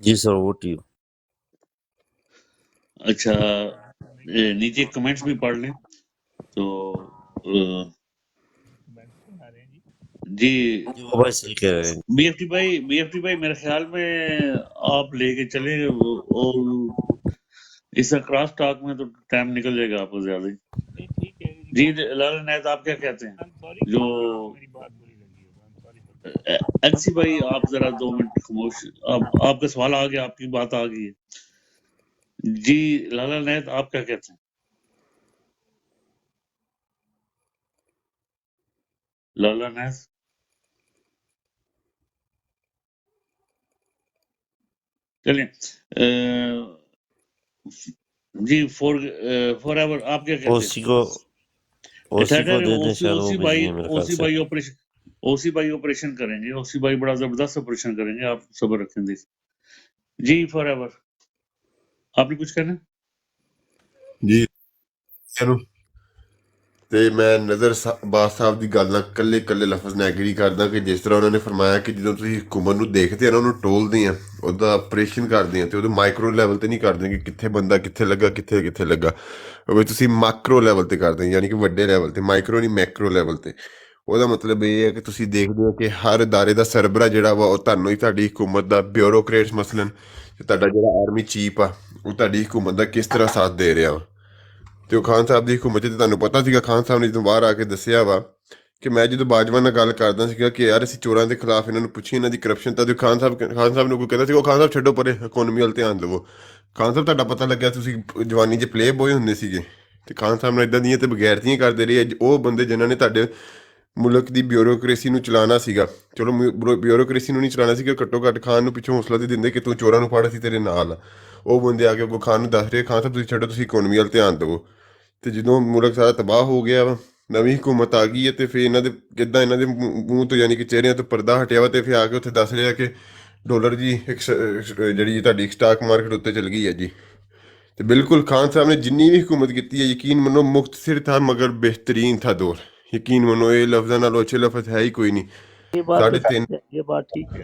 جی سر وہ ٹی اچھا نیچے کمنٹس بھی پڑھ لیں تو جی جی وہ بھائی صحیح کہہ رہے ہیں. بی ایف ٹی بھائی میرے خیال میں آپ لے کے چلیں اور اس کا کراس ٹاک میں تو ٹائم نکل جائے گا آپ کو زیادہ جی لالا نیت آپ کیا کہتے ہیں جو این سی بھائی آپ ذرا 2 منٹ خاموش آپ کا سوال آ گیا آپ کی بات آ گئی ہے جی لالا نیت آپ کیا کہتے ہیں لالا نیت چلیں جی فور ایور آپ کیا کہتے اوسی کو اوسی کو دے دیں شاید وہ بزی ہیں میرے خیال سے. او سی بھائی آپریشن کریں گے او سی بھائی بڑا زبردست آپریشن کریں گے آپ صبر رکھیں دے جی فار ایور آپ نے کچھ کہنا ਜੀ ਨੂੰ ਤੇ ਮੈਂ ਨਜ਼ਰ ਬਾਦ ਸਾਹਿਬ ਦੀ ਗੱਲ ਨਾਲ ਕੱਲੇ ਲਫ਼ਜ਼ ਨਾਲ ਐਗਰੀ ਕਰਦਾ ਕਿ ਜਿਸ ਤਰ੍ਹਾਂ ਉਹਨਾਂ ਨੇ ਫਰਮਾਇਆ ਕਿ ਜਦੋਂ ਤੁਸੀਂ ਹਕੂਮਤ ਨੂੰ ਦੇਖਦੇ ਆ ਨਾ ਉਹਨੂੰ ਟੋਲਦੇ ਆ ਉਹਦਾ ਆਪਰੇਸ਼ਨ ਕਰਦੇ ਆ ਤੇ ਉਹਦੇ ਮਾਈਕਰੋ ਲੈਵਲ ਤੇ ਨਹੀਂ ਕਰਦੇ ਕਿ ਕਿੱਥੇ ਬੰਦਾ ਕਿੱਥੇ ਲੱਗਾ ਕਿੱਥੇ ਲੱਗਾ ਉਹ ਤੁਸੀਂ ਮੈਕਰੋ ਲੈਵਲ ਤੇ ਕਰਦੇ ਆ ਯਾਨੀ ਕਿ ਵੱਡੇ ਲੈਵਲ ਤੇ ਮਾਈਕਰੋ ਨਹੀਂ ਮੈਕਰੋ ਲੈਵਲ ਤੇ ਉਹਦਾ ਮਤਲਬ ਇਹ ਹੈ ਕਿ ਤੁਸੀਂ ਦੇਖਦੇ ਹੋ ਕਿ ਹਰ ਅਦਾਰੇ ਦਾ ਸਰਬਰਾ ਜਿਹੜਾ ਵਾ ਉਹ ਤੁਹਾਨੂੰ ਹੀ ਤੁਹਾਡੀ ਹਕੂਮਤ ਦਾ ਬਿਊਰੋਕਰੇਟਸ ਮਸਲਨ ਤੁਹਾਡਾ ਜਿਹੜਾ ਆਰਮੀ ਚੀਫ ਆ ਉਹ ਤੁਹਾਡੀ ਹਕੂਮਤ ਦਾ ਕਿਸ ਤਰ੍ਹਾਂ ਸਾਥ ਦੇ ਰਿਹਾ ਵਾ ਤੇ ਉਹ ਖਾਨ ਸਾਹਿਬ ਦੀ ਹਕੂਮਤ 'ਚ ਤੇ ਤੁਹਾਨੂੰ ਪਤਾ ਸੀਗਾ ਖਾਨ ਸਾਹਿਬ ਨੇ ਜਦੋਂ ਬਾਹਰ ਆ ਕੇ ਦੱਸਿਆ ਵਾ ਕਿ ਮੈਂ ਜਦੋਂ ਬਾਜਵਾ ਨਾਲ ਗੱਲ ਕਰਦਾ ਸੀਗਾ ਕਿ ਯਾਰ ਅਸੀਂ ਚੋਰਾਂ ਦੇ ਖਿਲਾਫ ਇਹਨਾਂ ਨੂੰ ਪੁੱਛੀ ਇਹਨਾਂ ਦੀ ਕਰਪਸ਼ਨ ਤਾਂ ਖਾਨ ਸਾਹਿਬ ਨੂੰ ਕੋਈ ਕਹਿੰਦਾ ਸੀ ਉਹ ਖਾਨ ਸਾਹਿਬ ਛੱਡੋ ਪਰੇ ਇਕੋਨਮੀ ਵੱਲ ਧਿਆਨ ਦੇਵੋ ਖਾਨ ਸਾਹਿਬ ਤੁਹਾਡਾ ਪਤਾ ਲੱਗਿਆ ਤੁਸੀਂ ਜਵਾਨੀ 'ਚ ਪਲੇ ਬੋਏ ਹੁੰਦੇ ਸੀਗੇ ਤੇ ਖਾਨ ਸਾਹਿਬ ਨਾਲ ਇਦਾਂ ਦੀਆਂ ਤੇ ਬਗੈਰਤੀਆਂ ਕਰਦੇ ਰਹੇ ਉਹ ਬੰਦੇ ਜਿਨ੍ਹਾਂ ਨੇ ਤੁਹਾਡੇ ਮੁਲਕ ਦੀ ਬਿਊਰੋਕ੍ਰੇਸੀ ਨੂੰ ਚਲਾਉਣਾ ਸੀਗਾ ਚਲੋ ਬਿਊਰੋਕ੍ਰੇਸੀ ਨੂੰ ਨਹੀਂ ਚਲਾਉਣਾ ਸੀਗਾ ਘੱਟੋ ਘੱਟ ਖਾਨ ਨੂੰ ਪਿੱਛੋਂ ਹੌਸਲਾ ਦੇ ਦਿੰਦੇ ਕਿ ਤੂੰ ਚੋਰਾਂ ਨੂੰ ਫੜ ਅਸੀਂ ਤੇਰੇ ਨਾਲ ਉਹ ਬੰਦੇ ਆ ਕੇ ਅੱਗੋਂ ਖਾਨ ਨੂੰ ਦੱਸ ਰਹੇ ਖਾਨ ਸਾਹਿਬ ਤੁਸੀਂ ਛੱਡੋ ਤੁਸੀਂ ਇਕੋਨਮੀ ਵੱਲ ਧਿਆਨ ਦੇਵੋ ਤੇ ਜਦੋਂ ਮੁਲਕ ਸਾਰਾ ਤਬਾਹ ਹੋ ਗਿਆ ਵਾ ਨਵੀਂ ਹਕੂਮਤ ਆ ਗਈ ਹੈ ਤੇ ਫਿਰ ਇਹਨਾਂ ਦੇ ਕਿੱਦਾਂ ਇਹਨਾਂ ਦੇ ਮੂੰਹ ਤੋਂ ਯਾਨੀ ਕਿ ਚਿਹਰਿਆਂ ਤੋਂ ਪਰਦਾ ਹਟਿਆ ਵਾ ਤੇ ਫਿਰ ਆ ਕੇ ਉੱਥੇ ਦੱਸ ਰਿਹਾ ਕਿ ਡਾਲਰ ਜੀ ਜਿਹੜੀ ਤੁਹਾਡੀ ਸਟਾਕ ਮਾਰਕੀਟ ਉੱਤੇ ਚਲ ਗਈ ਹੈ ਜੀ ਤੇ ਬਿਲਕੁਲ ਖਾਨ ਸਾਹਿਬ ਨੇ ਜਿੰਨੀ ਵੀ ਹਕੂਮਤ ਕੀਤੀ ਹੈ ਯਕੀਨ ਮੰਨੋ ਮੁਖਤਸਰ ਥਾ ਮਗਰ ਬਿਹਤਰੀਨ ਥਾ ਦੌਰ ਯਕੀਨ ਮੰਨੋ ਇਹ ਲਫ਼ਜ਼ਾਂ ਨਾਲੋਂ ਅੱਛੇ ਲਫ਼ਜ਼ ਹੈ ਹੀ ਕੋਈ ਨਹੀਂ یہ بات ٹھیک ہے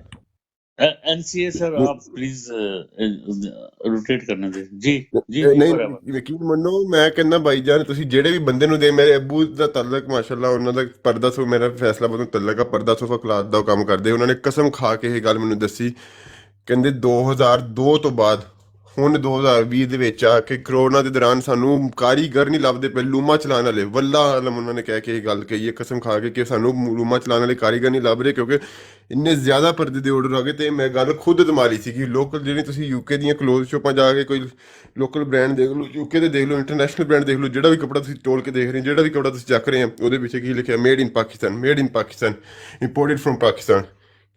این سی اے سر آپ پلیز روٹیٹ کرنے دیں جی ਨਹੀਂ ਯਕੀਨ ਮੰਨੋ ਮੈਂ ਕਹਿੰਦਾ ਬਾਈ ਜਾਨ ਤੁਸੀਂ ਜਿਹੜੇ ਵੀ ਬੰਦੇ ਨੂੰ ਦੇ ਮੇਰੇ ਅੱਬੂ ਦਾ ਤਾਲਕ ਮਾਸ਼ਾਅੱਲਾ ਉਹਨਾਂ ਦਾ ਪਰਦਾ ਸੋ ਮੇਰਾ ਫੈਸਲਾ ਬਹੁਤ ਤਾਲਕ ਆ ਪਰਦਾ ਸੋ ਫਕਲਾਤ ਦਾ ਕੰਮ ਕਰਦੇ ਉਹਨਾਂ ਨੇ ਕਸਮ ਖਾ ਕੇ ਇਹ ਗੱਲ ਮੈਨੂੰ ਦੱਸੀ ਕਹਿੰਦੇ 2002 ਤੋਂ ਬਾਅਦ ਹੁਣ 2020 ਦੇ ਵਿੱਚ ਆ ਕੇ ਕਰੋਨਾ ਦੇ ਦੌਰਾਨ ਸਾਨੂੰ ਕਾਰੀਗਰ ਨਹੀਂ ਲੱਭਦੇ ਪਏ ਲੂਮਾ ਚਲਾਉਣ ਵਾਲੇ ਵੱਲਾ ਆਲਮ ਉਹਨਾਂ ਨੇ ਕਹਿ ਕੇ ਇਹ ਗੱਲ ਕਹੀ ਹੈ ਕਸਮ ਖਾ ਕੇ ਕਿ ਸਾਨੂੰ ਲੂਮਾ ਚਲਾਉਣ ਵਾਲੇ ਕਾਰੀਗਰ ਨਹੀਂ ਲੱਭ ਰਹੇ ਕਿਉਂਕਿ ਇੰਨੇ ਜ਼ਿਆਦਾ ਪਰਦੇ ਦੇ ਆਰਡਰ ਆ ਗਏ ਤੇ ਮੈਂ ਗੱਲ ਖੁਦ ਦਿਮਾਰੀ ਸੀ ਕਿ ਲੋਕਲ ਜਿਹੜੀ ਤੁਸੀਂ ਯੂਕੇ ਦੀਆਂ ਕਲੋਥ ਸ਼ੋਪਾਂ ਜਾ ਕੇ ਕੋਈ ਲੋਕਲ ਬ੍ਰਾਂਡ ਦੇਖ ਲਓ ਯੂਕੇ ਦੇ ਦੇਖ ਲਓ ਇੰਟਰਨੈਸ਼ਨਲ ਬ੍ਰਾਂਡ ਦੇਖ ਲਓ ਜਿਹੜਾ ਵੀ ਕੱਪੜਾ ਤੁਸੀਂ ਤੋਲ ਕੇ ਦੇਖ ਰਹੇ ਜਿਹੜਾ ਵੀ ਕੱਪੜਾ ਤੁਸੀਂ ਚੱਕ ਰਹੇ ਆ ਉਹਦੇ ਪਿੱਛੇ ਕੀ ਲਿਖਿਆ made in Pakistan imported from Pakistan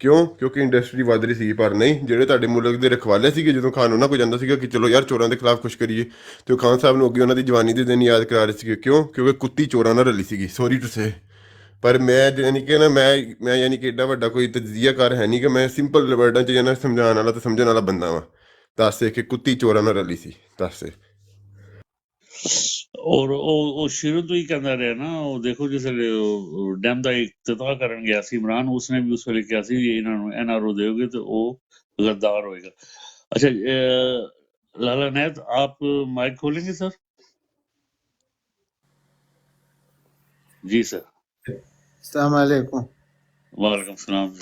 ਕਿਉਂ ਕਿਉਂਕਿ ਇੰਡਸਟਰੀ ਵੱਧ ਰਹੀ ਸੀਗੀ ਪਰ ਨਹੀਂ ਜਿਹੜੇ ਤੁਹਾਡੇ ਮੁਲਕ ਦੇ ਰਖਵਾਲੇ ਸੀਗੇ ਜਦੋਂ ਖਾਨ ਉਹਨਾਂ ਕੋਲ ਜਾਂਦਾ ਸੀਗਾ ਕਿ ਚਲੋ ਯਾਰ ਚੋਰਾਂ ਦੇ ਖਿਲਾਫ ਕੁਛ ਕਰੀਏ ਤੇ ਉਹ ਖਾਨ ਸਾਹਿਬ ਨੂੰ ਅੱਗੇ ਉਹਨਾਂ ਦੀ ਜਵਾਨੀ ਦੇ ਦਿਨ ਯਾਦ ਕਰਾ ਰਹੇ ਸੀਗੇ ਕਿਉਂ ਕਿਉਂਕਿ ਕੁੱਤੀ ਚੋਰਾਂ ਨਾਲ ਰਲੀ ਸੀਗੀ ਸੌਰੀ ਟੂ ਸੇ ਪਰ ਮੈਂ ਯਾਨੀ ਕਿ ਨਾ ਮੈਂ ਯਾਨੀ ਕਿ ਏਡਾ ਵੱਡਾ ਕੋਈ ਤਜਜ਼ੀਆਕਾਰ ਹੈ ਨਹੀਂ ਕਿ ਮੈਂ ਸਿੰਪਲ ਵਰਡਾਂ 'ਚ ਜਾਣਾ ਸਮਝਾਉਣ ਵਾਲਾ ਤੇ ਸਮਝਣ ਵਾਲਾ ਬੰਦਾ ਵਾਂ ਦੱਸੇ ਕਿ ਕੁੱਤੀ ਚੋਰਾਂ ਨਾਲ ਰਲੀ ਸੀ ਦੱਸੇ اور ਉਹ ਸ਼ੁਰੂ ਤੋਂ ਹੀ ਕਹਿੰਦਾ ਰਿਹਾ ਨਾ ਉਹ ਦੇਖੋ ਜਿਸ ਡੈਮ ਦਾ ਇਫਤਤਾਹ ਕਰਨ ਗਿਆ ਸੀ ਇਮਰਾਨ ਉਸਨੇ ਵੀ ਉਸ ਵੇਲੇ ਕਿਹਾ ਸੀ ਇਹਨਾਂ ਨੂੰ NRO ਦਿਓਗੇ ਤੇ ਉਹ غدار ਹੋਏਗਾ اچھا لالا نیت آپ مائک کھولیں گے سر جی سر السلام علیکم وعلیکم السلام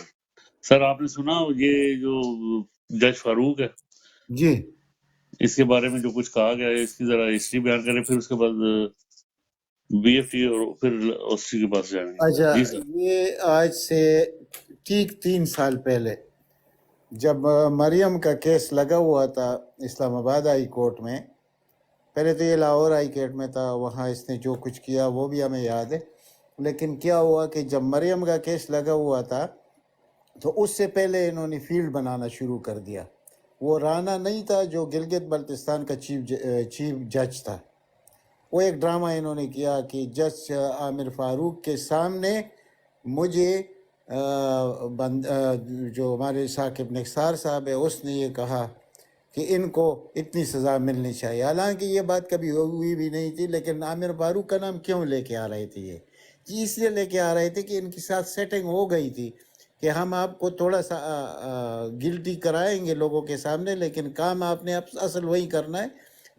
سر آپ نے سنا یہ جو جج فاروق ہے جی اس کے بارے میں جو کچھ کہا گیا ہے اس کی ذرا ہسٹری بیان کریں پھر اس کے بعد BFT اور پھر OSCE کے پاس جائیں گے اچھا جی سر یہ آج سے ٹھیک 3 سال پہلے جب مریم کا کیس لگا ہوا تھا اسلام آباد ہائی کورٹ میں پہلے تو یہ لاہور ہائی کورٹ میں تھا وہاں اس نے جو کچھ کیا وہ بھی ہمیں یاد ہے لیکن کیا ہوا کہ جب مریم کا کیس لگا ہوا تھا تو اس سے پہلے انہوں نے فیلڈ بنانا شروع کر دیا وہ رانا نہیں تھا جو گلگت بلتستان کا چیف جج تھا وہ ایک ڈرامہ انہوں نے کیا کہ جج عامر فاروق کے سامنے مجھے جو ہمارے ثاقب نثار صاحب ہے اس نے یہ کہا کہ ان کو اتنی سزا ملنی چاہیے حالانکہ یہ بات کبھی ہوئی بھی نہیں تھی لیکن عامر فاروق کا نام کیوں لے کے آ رہے تھے یہ اس لیے لے کے آ رہے تھے کہ ان کے ساتھ سیٹنگ ہو گئی تھی کہ ہم آپ کو تھوڑا سا گلٹی کرائیں گے لوگوں کے سامنے، لیکن کام آپ نے اصل وہی کرنا ہے،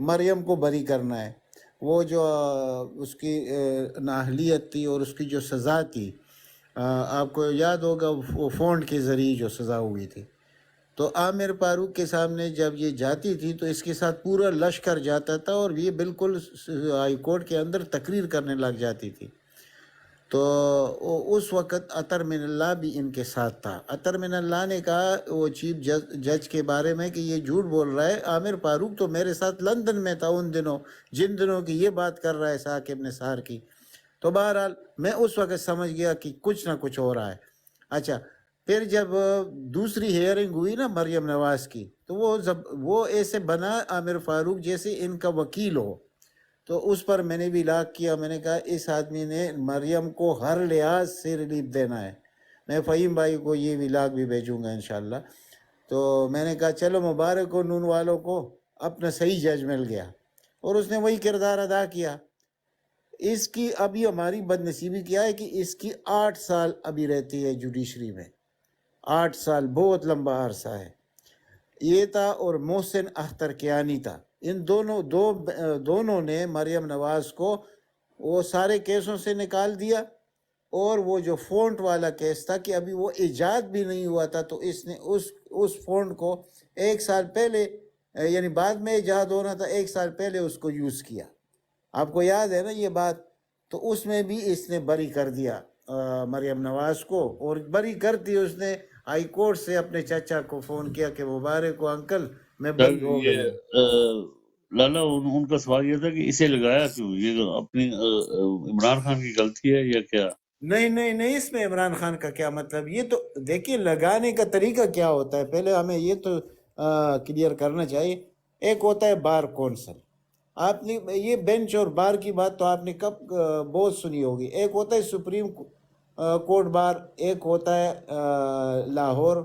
مریم کو بری کرنا ہے۔ وہ جو اس کی نااہلیت تھی اور اس کی جو سزا تھی، آپ کو یاد ہوگا وہ فونٹ کے ذریعے جو سزا ہوئی تھی، تو عامر فاروق کے سامنے جب یہ جاتی تھی تو اس کے ساتھ پورا لشکر جاتا تھا، اور یہ بالکل ہائی کورٹ کے اندر تقریر کرنے لگ جاتی تھی۔ تو اس وقت اطہر من اللہ بھی ان کے ساتھ تھا۔ اطہر من اللہ نے کہا وہ چیف جج کے بارے میں کہ یہ جھوٹ بول رہا ہے، عامر فاروق تو میرے ساتھ لندن میں تھا ان دنوں، جن دنوں کی یہ بات کر رہا ہے ثاقب نثار کی۔ تو بہرحال میں اس وقت سمجھ گیا کہ کچھ نہ کچھ ہو رہا ہے۔ اچھا، پھر جب دوسری ہیئرنگ ہوئی نا مریم نواز کی، تو وہ ایسے بنا عامر فاروق جیسے ان کا وکیل ہو، تو اس پر میں نے بھی لاک کیا۔ میں نے کہا اس آدمی نے مریم کو ہر لحاظ سے ریلیف دینا ہے۔ میں فہیم بھائی کو یہ بھی لاک بھی بھیجوں گا انشاءاللہ۔ تو میں نے کہا چلو مبارک ہو نون والوں کو، اپنا صحیح جج مل گیا، اور اس نے وہی کردار ادا کیا۔ اس کی ابھی ہماری بد نصیبی کیا ہے کہ اس کی 8 سال ابھی رہتی ہے جوڈیشری میں۔ 8 سال بہت لمبا عرصہ ہے۔ یہ تھا، اور محسن اختر کیانی تھا۔ ان دونوں نے مریم نواز کو وہ سارے کیسوں سے نکال دیا، اور وہ جو فونٹ والا کیس تھا کہ ابھی وہ ایجاد بھی نہیں ہوا تھا، تو اس نے اس فونٹ کو 1 سال پہلے، یعنی بعد میں ایجاد ہونا تھا، 1 سال پہلے اس کو یوز کیا۔ آپ کو یاد ہے نا یہ بات؟ تو اس میں بھی اس نے بری کر دیا مریم نواز کو، اور بری کرتی اس نے ہائی کورٹ سے اپنے چچا کو فون کیا کہ مبارک ہو انکل، میں سر بری ہو یہ گئی۔ لالا ان کا سوال یہ تھا کہ اسے لگایا کیوں؟ یہ اپنی عمران خان کی غلطی ہے یا کیا؟ نہیں، اس میں عمران خان کا کیا مطلب؟ یہ تو دیکھیے لگانے کا طریقہ کیا ہوتا ہے، پہلے ہمیں یہ تو کلیئر کرنا چاہیے۔ ایک ہوتا ہے بار کونسل، آپ نے یہ بینچ اور بار کی بات تو آپ نے کب بہت سنی ہوگی۔ ایک ہوتا ہے سپریم کورٹ بار، ایک ہوتا ہے لاہور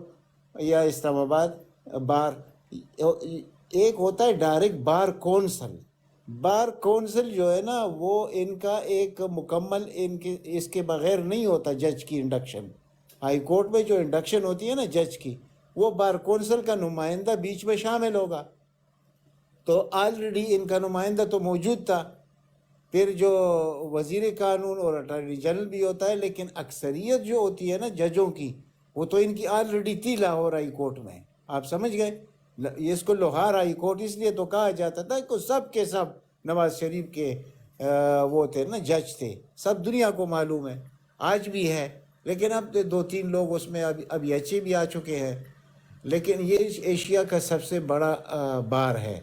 یا اسلام آباد بار، ایک ہوتا ہے direct bar council. Bar council جو ہے نا وہ ان کا ایک مکمل اس کے بغیر نہیں ہوتا جج کی انڈکشن۔ ہائی کورٹ میں جو انڈکشن ہوتی ہے نا جج کی، وہ بار کونسل کا نمائندہ بیچ میں شامل ہوگا۔ تو آلریڈی ان کا نمائندہ تو موجود تھا، پھر جو وزیر قانون اور اٹارنی جنرل بھی ہوتا ہے، لیکن اکثریت جو ہوتی ہے نا ججوں کی، وہ تو ان کی آلریڈی تھی لاہور ہائی کورٹ میں۔ آپ سمجھ گئے؟ اس کو لاہور ہائی کورٹ اس لیے تو کہا جاتا تھا کہ سب کے سب نواز شریف کے وہ تھے نا جج تھے، سب دنیا کو معلوم ہے، آج بھی ہے، لیکن اب 2-3 لوگ اس میں ابھی اچھے بھی آ چکے ہیں۔ لیکن یہ ایشیا کا سب سے بڑا بار ہے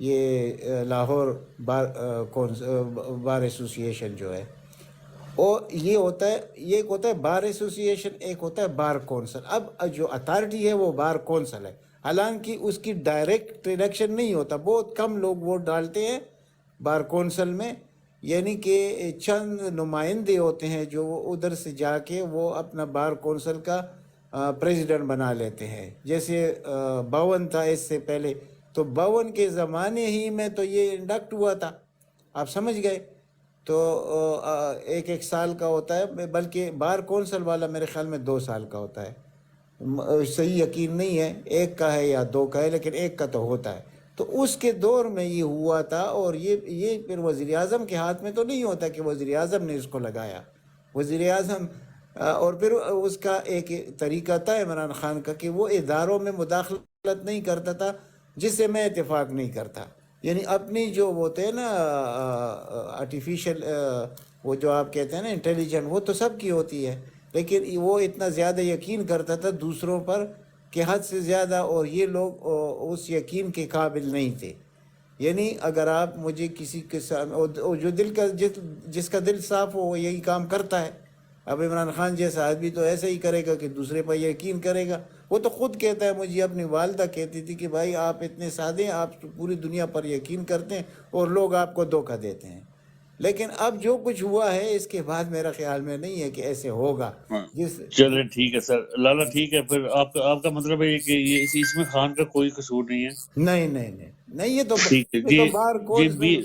یہ لاہور بار ایسوسی ایشن جو ہے، اور یہ ہوتا ہے، یہ ایک ہوتا ہے بار ایسوسییشن، ایک ہوتا ہے بار کونسل۔ اب جو اتھارٹی ہے وہ بار کونسل ہے، حالانکہ اس کی ڈائریکٹ الیکشن نہیں ہوتا، بہت کم لوگ ووٹ ڈالتے ہیں بار کونسل میں، یعنی کہ چند نمائندے ہوتے ہیں جو ادھر سے جا کے وہ اپنا بار کونسل کا پریزیڈنٹ بنا لیتے ہیں۔ جیسے 52 تھا اس سے پہلے، تو 52 کے زمانے ہی میں تو یہ انڈکٹ ہوا تھا، آپ سمجھ گئے؟ تو 1 سال کا ہوتا ہے، بلکہ بار کونسل والا میرے خیال میں 2 سال کا ہوتا ہے، صحیح یقین نہیں ہے 1 کا ہے یا 2 کا ہے، لیکن 1 کا تو ہوتا ہے۔ تو اس کے دور میں یہ ہوا تھا، اور یہ پھر وزیر اعظم کے ہاتھ میں تو نہیں ہوتا کہ وزیر اعظم نے اس کو لگایا، وزیر اعظم اور پھر اس کا ایک طریقہ تھا عمران خان کا کہ وہ اداروں میں مداخلت نہیں کرتا تھا جس سے میں اتفاق نہیں کرتا، یعنی اپنی جو وہ تھے نا آرٹیفیشل وہ جو آپ کہتے ہیں نا انٹیلیجنٹ، وہ تو سب کی ہوتی ہے، لیکن وہ اتنا زیادہ یقین کرتا تھا دوسروں پر کہ حد سے زیادہ، اور یہ لوگ اس یقین کے قابل نہیں تھے۔ یعنی اگر آپ مجھے کسی کے ساتھ جو جس کا دل صاف ہو وہ یہی کام کرتا ہے۔ اب عمران خان جیسا آدمی تو ایسا ہی کرے گا کہ دوسرے پر یقین کرے گا۔ وہ تو خود کہتا ہے، مجھے اپنی والدہ کہتی تھی کہ بھائی آپ اتنے سادے ہیں، آپ پوری دنیا پر یقین کرتے ہیں اور لوگ آپ کو دھوکہ دیتے ہیں۔ لیکن اب جو کچھ ہوا ہے اس کے بعد میرا خیال میں نہیں ہے کہ ایسے ہوگا۔ چلے ٹھیک ہے سر، لالا ٹھیک ہے، پھر آپ کا مطلب ہے کہ اس میں خان کا کوئی قصور نہیں ہے؟ نہیں، یہ تو ٹھیک ہے بار کونسل،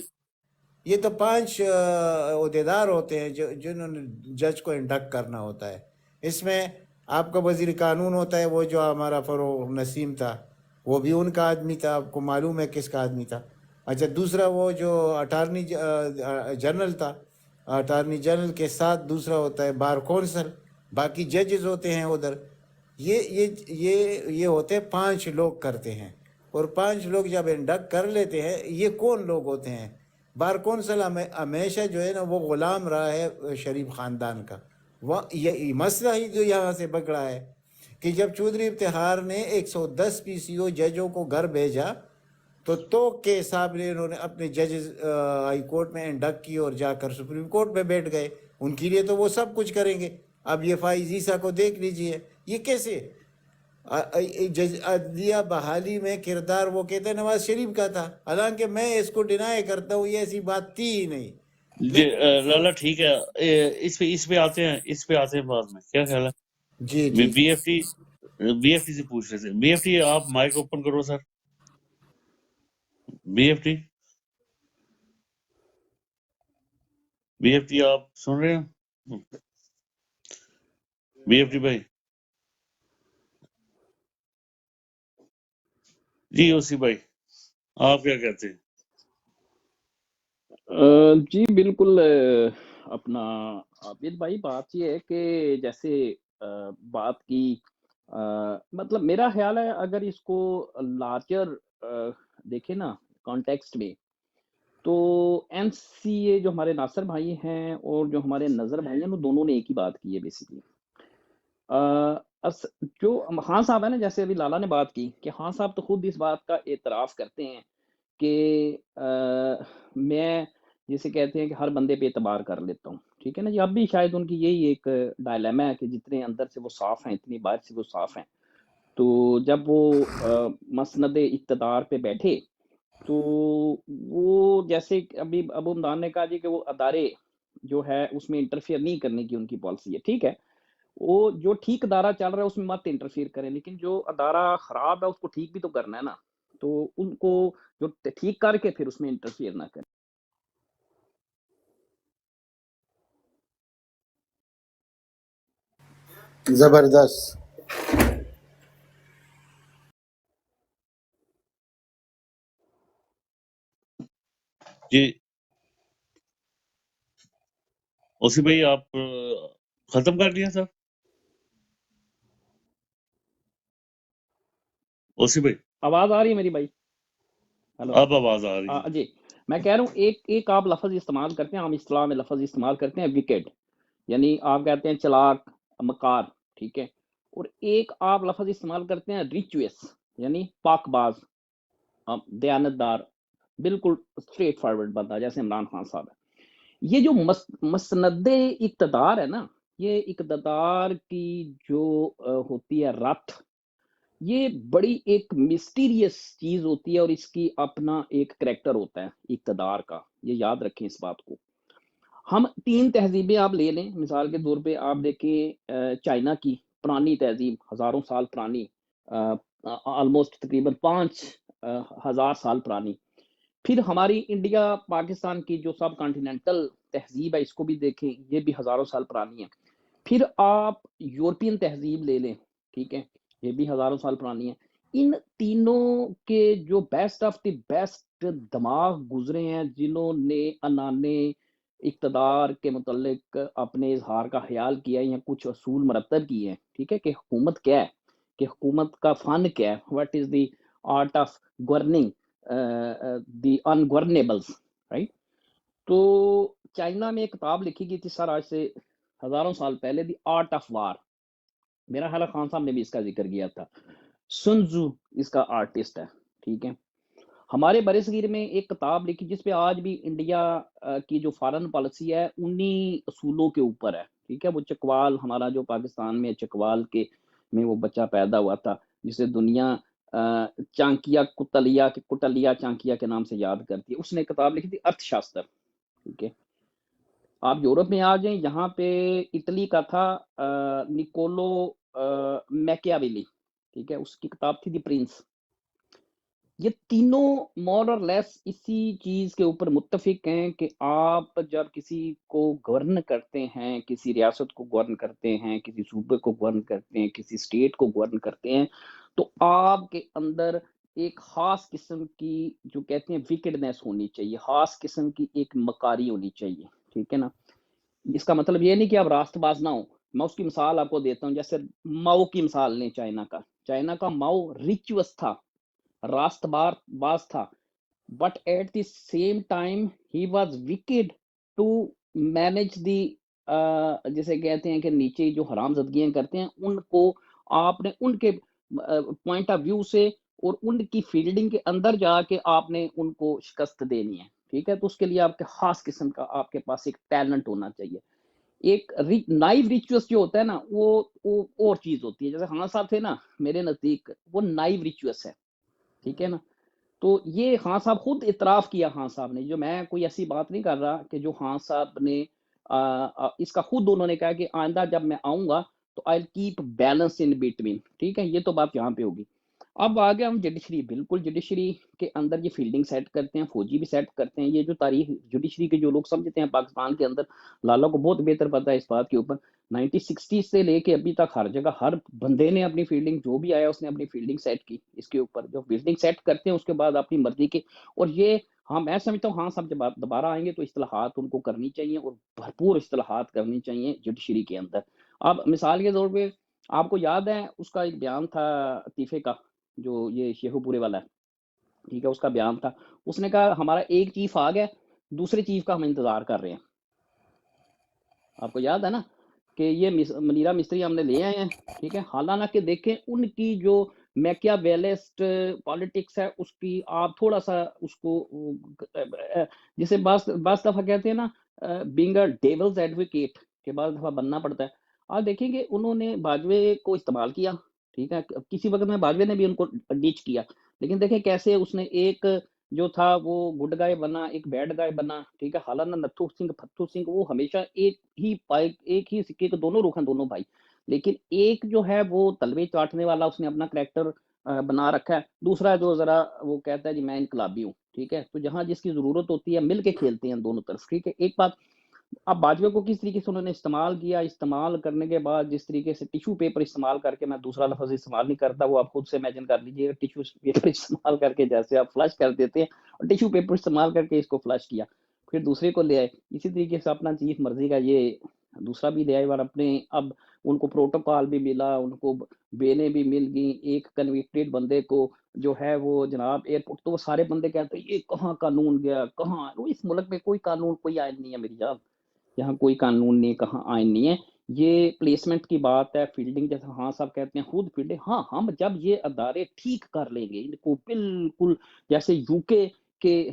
یہ تو 5 عہدیدار ہوتے ہیں جنہوں نے جج کو انڈکٹ کرنا ہوتا ہے۔ اس میں آپ کا وزیر قانون ہوتا ہے وہ جو ہمارا فروغ نسیم تھا، وہ بھی ان کا آدمی تھا، آپ کو معلوم ہے کس کا آدمی تھا. اچھا دوسرا وہ جو اٹارنی جنرل تھا، اٹارنی جنرل کے ساتھ دوسرا ہوتا ہے بار کونسل، باقی ججز ہوتے ہیں ادھر. یہ ہوتے ہیں 5 لوگ کرتے ہیں، اور 5 لوگ جب انڈکٹ کر لیتے ہیں، یہ کون لوگ ہوتے ہیں؟ بار کونسل ہمیشہ جو ہے نا وہ غلام رہا ہے شریف خاندان کا. وہ یہ مسئلہ ہی جو یہاں سے پکڑا ہے کہ جب چودھری افتخار نے 110 PCO ججوں کو گھر بھیجا تو توق کے حساب نے انہوں نے اپنے ججز ہائی کورٹ میں انڈکٹ کی اور جا کر سپریم کورٹ میں بیٹھ گئے. ان کے لیے تو وہ سب کچھ کریں گے. اب یہ فائز عیسیٰ کو دیکھ لیجئے، یہ کیسے عدلیہ بحالی میں کردار وہ کہتے ہیں نواز شریف کا تھا، حالانکہ میں اس کو ڈینائی کرتا ہوں، یہ ایسی بات تھی ہی نہیں. جی لیکن لالا ٹھیک ہے، اس پہ آتے ہیں بعد میں. کیا خیال ہے؟ جی ٹھیک بی ایف ٹی سے پوچھ رہے تھے. بی ایف ٹی آپ مائک اوپن کرو سر. بی ایف ٹی آپ سن رہے ہیں؟ بی ایف ٹی بھائی جی، اوسی بھائی آپ کیا کہتے ہیں؟ جی بالکل. اپنا عابد بھائی بات یہ ہے کہ جیسے بات کی، مطلب میرا خیال ہے اگر اس کو لارجر دیکھیں نا کانٹیکسٹ میں، تو این سی اے جو ہمارے ناصر بھائی ہیں اور جو ہمارے نظر بھائی ہیں، وہ دونوں نے ایک ہی بات کی ہے بیسیکلی. جو خان صاحب ہے نا، جیسے ابھی لالا نے بات کی کہ خان صاحب تو خود اس بات کا اعتراف کرتے ہیں کہ میں جسے کہتے ہیں کہ ہر بندے پہ اعتبار کر لیتا ہوں. ٹھیک ہے نا جی. اب بھی شاید ان کی یہی ایک ڈائلیما ہے کہ جتنے اندر سے وہ صاف ہیں اتنی باہر سے وہ صاف ہیں. تو جب وہ مسند اقتدار پہ بیٹھے تو وہ جیسے ابھی ابو عمدان نے کہا جی کہ وہ ادارے جو ہے اس میں انٹرفیئر نہیں کرنے کی ان کی پالیسی ہے. ٹھیک ہے، وہ جو ٹھیک ادارہ چل رہا ہے اس میں مت انٹرفیئر کریں، لیکن جو ادارہ خراب ہے اس کو ٹھیک بھی تو کرنا ہے نا. تو ان کو جو ٹھیک کر کے پھر اس میں انٹرفیئر نہ کریں. زبردست. جی اوسی بھائی آپ ختم کر لیا سر؟ اوسی بھائی آواز آ رہی ہے میری بھائی؟ ہلو. اب آواز آ رہی ہے. جی میں کہہ رہا ہوں ایک آپ لفظ استعمال کرتے ہیں، عام اصطلاح میں لفظ استعمال کرتے ہیں وکٹ، یعنی آپ کہتے ہیں چلاک، مکار. ٹھیک ہے. اور ایک آپ لفظ استعمال کرتے ہیں ریچویس، یعنی پاک باز، دیانتدار، بالکل اسٹریٹ فارورڈ بندہ جیسے عمران خان صاحب ہے. یہ جو مسند اقتدار ہے نا، یہ اقتدار کی جو ہوتی ہے رت، یہ بڑی ایک مسٹیریس چیز ہوتی ہے اور اس کی اپنا ایک کریکٹر ہوتا ہے اقتدار کا. یہ یاد رکھیں اس بات کو. ہم 3 تہذیبیں آپ لے لیں مثال کے طور پہ، آپ دیکھیں چائنا کی پرانی تہذیب، ہزاروں سال پرانی، آلموسٹ تقریباً 5000 سال پرانی. پھر ہماری انڈیا پاکستان کی جو سب کانٹیننٹل تہذیب ہے، اس کو بھی دیکھیں، یہ بھی ہزاروں سال پرانی ہے. پھر آپ یورپین تہذیب لے لیں، ٹھیک ہے، یہ بھی ہزاروں سال پرانی ہے. ان تینوں کے جو بیسٹ آف دی بیسٹ دماغ گزرے ہیں، جنہوں نے انانے اقتدار کے متعلق اپنے اظہار کا خیال کیا ہے یا کچھ اصول مرتب کیے ہیں. ٹھیک ہے، کہ حکومت کیا ہے، کہ حکومت کا فن کیا ہے، what is the art of governing the ungovernables, right. تو چائنا میں ایک کتاب لکھی گئی تھی سر آج سے ہزاروں سال پہلے، دی آرٹ آف وار. میرا خیال ہے خان صاحب نے بھی اس کا ذکر کیا تھا. سنزو اس کا آرٹسٹ ہے. ٹھیک ہے. ہمارے بر صغیر میں ایک کتاب لکھی جس پہ آج بھی انڈیا کی جو فارن پالیسی ہے انہی اصولوں کے اوپر ہے. ٹھیک ہے. وہ چکوال، ہمارا جو پاکستان میں چکوال کے میں وہ بچہ پیدا ہوا تھا جسے دنیا چانکیا کٹلیا چانکیا کے نام سے یاد کرتی ہے، اس نے کتاب لکھی تھی ارتھ شاستر. ٹھیک ہے. آپ یورپ میں آ جائیں، یہاں پہ اٹلی کا تھا نکولو میکیاویلی. ٹھیک ہے. اس کی کتاب تھی دی پرنس. یہ تینوں مور اور لیس اسی چیز کے اوپر متفق ہیں کہ آپ جب کسی کو گورن کرتے ہیں، کسی ریاست کو گورن کرتے ہیں، کسی صوبے کو گورن کرتے ہیں، کسی اسٹیٹ کو گورن کرتے ہیں، تو آپ کے اندر ایک خاص قسم کی جو کہتے ہیں وکڈنس ہونی چاہیے، خاص قسم کی ایک مکاری ہونی چاہیے، ٹھیک ہے نا؟ اس کا مطلب یہ نہیں کہ آپ راست باز نہ ہوں. میں اس کی مثال آپ کو دیتا ہوں، جیسے ماؤ کی مثال لیں. چائنا کا ماؤ ریچوس تھا، راست باز تھا، but at the same time he was wicked to manage the, جسے کہتے ہیں کہ نیچے جو حرام زدگیاں کرتے ہیں ان کو آپ نے ان کے پوائنٹ آف ویو سے اور ان کی فیلڈنگ کے اندر جا کے آپ نے ان کو شکست دینی ہے، ٹھیک ہے؟ تو اس کے لیے آپ کے خاص قسم کا آپ کے پاس ایک ٹیلنٹ ہونا چاہیے. ایک نائب ریچوس جو ہوتا ہے نا وہ اور چیز ہوتی ہے. جیسے خان صاحب تھے نا میرے نزدیک، وہ نائب ریچوس ہے، ٹھیک ہے نا؟ تو یہ خان صاحب خود اعتراف کیا، خان صاحب نے، جو میں کوئی ایسی بات نہیں کر رہا کہ جو خان صاحب نے اس کا خود انہوں نے کہا کہ آئندہ جب میں آؤں گا تو I keep balance in between, ٹھیک ہے؟ یہ تو بات یہاں پہ ہوگی. اب آگے ہم جوڈیشری، بالکل جوڈیشری کے اندر یہ فیلڈنگ سیٹ کرتے ہیں، فوجی بھی سیٹ کرتے ہیں. یہ جو تاریخ جوڈیشری کے جو لوگ سمجھتے ہیں پاکستان کے اندر، لالا کو بہت بہتر پتہ ہے اس بات کے اوپر، 1960 سے لے کے ابھی تک ہر جگہ ہر بندے نے اپنی فیلڈنگ، جو بھی آیا اس نے اپنی فیلڈنگ سیٹ کی. اس کے اوپر جو فیلڈنگ سیٹ کرتے ہیں اس کے بعد اپنی مرضی کے، اور یہ ہاں میں سمجھتا ہوں ہاں صاحب جب آپ دوبارہ آئیں گے تو اصلاحات ان کو کرنی چاہیے، اور بھرپور اصلاحات کرنی چاہیے جوڈیشری کے اندر. اب مثال کے طور پہ آپ کو یاد ہے اس کا ایک بیان تھا عطیفے کا، جو یہ شیخو پورے والا ہے، ٹھیک ہے؟ اس کا بیان تھا، اس نے کہا ہمارا ایک چیف آ گیا، دوسرے چیف کا ہم انتظار کر رہے ہیں. آپ کو یاد ہے نا کہ یہ منیرہ مستری ہم نے لے آئے ہیں، ٹھیک ہے؟ حالانکہ دیکھیں ان کی جو میکیا ویلسٹ پالیٹکس ہے اس کی آپ تھوڑا سا اس کو جسے بعض دفعہ کہتے ہیں نا بینگ اے ڈیولز ایڈوکیٹ، کہ بعض دفعہ بننا پڑتا ہے. آپ دیکھیں گے انہوں نے باجوے کو استعمال کیا، ٹھیک ہے؟ کسی وقت میں باجوے نے بھی ان کو ڈیچ کیا، لیکن دیکھیں کیسے اس نے ایک جو تھا وہ گڈ گائے بنا، ایک بیڈ گائے بنا، ٹھیک ہے؟ حالانہ نتھو سنگھ پھتھو سنگھ وہ ہمیشہ ایک ہی سکے کے دونوں رخ ہیں، دونوں بھائی. لیکن ایک جو ہے وہ تلوے چاٹنے والا اس نے اپنا کریکٹر بنا رکھا ہے، دوسرا جو ذرا وہ کہتا ہے جی میں انقلابی ہوں، ٹھیک ہے؟ تو جہاں جس کی ضرورت ہوتی ہے مل کے کھیلتے ہیں دونوں طرف، ٹھیک ہے؟ ایک بات، اب باجوے کو کس طریقے سے انہوں نے استعمال کیا، استعمال کرنے کے بعد جس طریقے سے ٹیشو پیپر استعمال کر کے، میں دوسرا لفظ استعمال نہیں کرتا، وہ آپ خود سے امیجن کر لیجیے، ٹیشو پیپر استعمال کر کے جیسے آپ فلش کر دیتے ہیں، اور ٹیشو پیپر استعمال کر کے اس کو فلش کیا، پھر دوسرے کو لے آئے. اسی طریقے سے اپنا چیف مرضی کا یہ دوسرا بھی لے آئے، اور اپنے اب ان کو پروٹوکال بھی ملا، ان کو بیلیں بھی مل گئیں. ایک کنوکٹیڈ بندے کو جو ہے وہ جناب ایئرپورٹ، تو وہ سارے بندے کہتے ہیں یہ کہاں قانون گیا، کہاں؟ اس ملک میں کوئی قانون کوئی آئین نہیں ہے میری جان، یہاں کوئی قانون نہیں، کہاں آئین نہیں ہے. یہ پلیسمنٹ کی بات ہے، فیلڈنگ جیسے ہاں صاحب کہتے ہیں خود فیلڈنگ. ہاں ہم جب یہ ادارے ٹھیک کر لیں گے ان کو بالکل، جیسے یو کے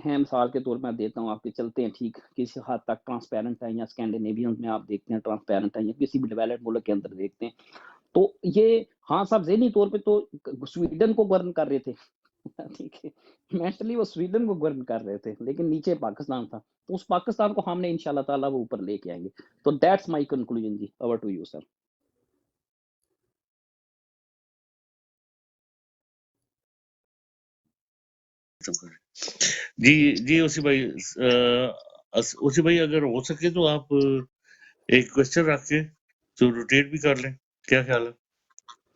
ہیں مثال کے طور میں دیتا ہوں آپ کے، چلتے ہیں ٹھیک کسی حد تک ٹرانسپیرنٹ ہیں، یا اسکینڈینیوین میں آپ دیکھتے ہیں ٹرانسپیرنٹ ہیں، یا کسی بھی ڈیولپڈ ملک کے اندر دیکھتے ہیں. تو یہ ہاں صاحب ذہنی طور پہ تو سویڈن کو گورن کر رہے تھے، ٹھیک ہے؟ مینٹلی وہ سویڈن کو گورن کر رہے تھے، لیکن نیچے پاکستان تھا. تو اس پاکستان کو ہم نے انشاءاللہ تعالیٰ وہ اوپر لے کے آئیں گے. تو دیٹس مائی کنکلوژن جی. Over to you sir. جی اسی بھائی اگر ہو سکے تو آپ ایک کوشچن رکھ کے تو روٹیٹ بھی کر لیں، کیا خیال ہے؟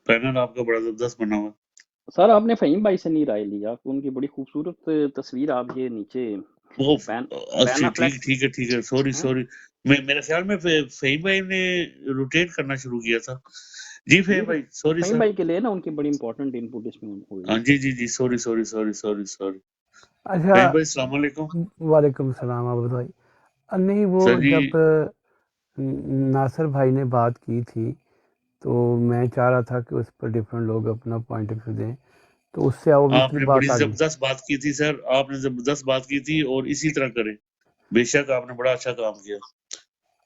پینل آپ کا بڑا زبردست بنا ہوا. سر آپ نے فہیم بھائی سے نہیں رائے لیا، ان کی بڑی خوبصورت تصویر آپ یہ نیچے اچھا ٹھیک ہے سوری میرے خیال میں فہیم بھائی نے روٹیٹ کرنا شروع کیا تھا. جی فہیم بھائی سوری فہیم سر. بھائی کے لیے نا ان کی بڑی امپورٹنٹ انپوٹ اس میں ہوئی. ہاں جی سوری. اچھا فہیم بھئی السلام علیکم. وعلیکم السلام عابد بھائی. نہیں وہ سر جی جب ناصر بھائی نے بات کی تھی تو میں چاہ رہا تھا کہ اس پر ڈفرینٹ لوگ اپنا پوائنٹ آف ویو دیں، تو اس سے آپ اوبیسلی نے بات بڑی آ گئی. زبردست بات کی تھی سر، آپ نے زبردست بات کی تھی اور اسی طرح کریں. بے شک آپ نے بڑا اچھا کام کیا،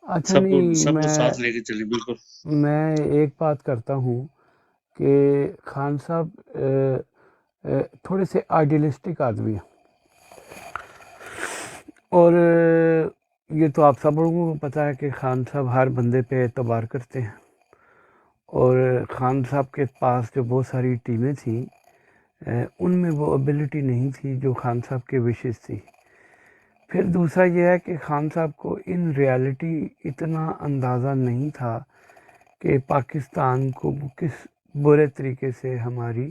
اچھا سب نہیں، کو ساتھ لے کے چلیں. بالکل میں ایک بات کرتا ہوں کہ خان صاحب تھوڑے سے آئیڈیلسٹک آدمی ہیں، اور یہ تو آپ سب لوگوں کو پتہ ہے کہ خان صاحب ہر بندے پہ اعتبار کرتے ہیں، اور خان صاحب کے پاس جو بہت ساری ٹیمیں تھیں ان میں وہ ابیلٹی نہیں تھی جو خان صاحب کے وشز تھی. پھر دوسرا یہ ہے کہ خان صاحب کو ان ریالٹی اتنا اندازہ نہیں تھا کہ پاکستان کو کس برے طریقے سے ہماری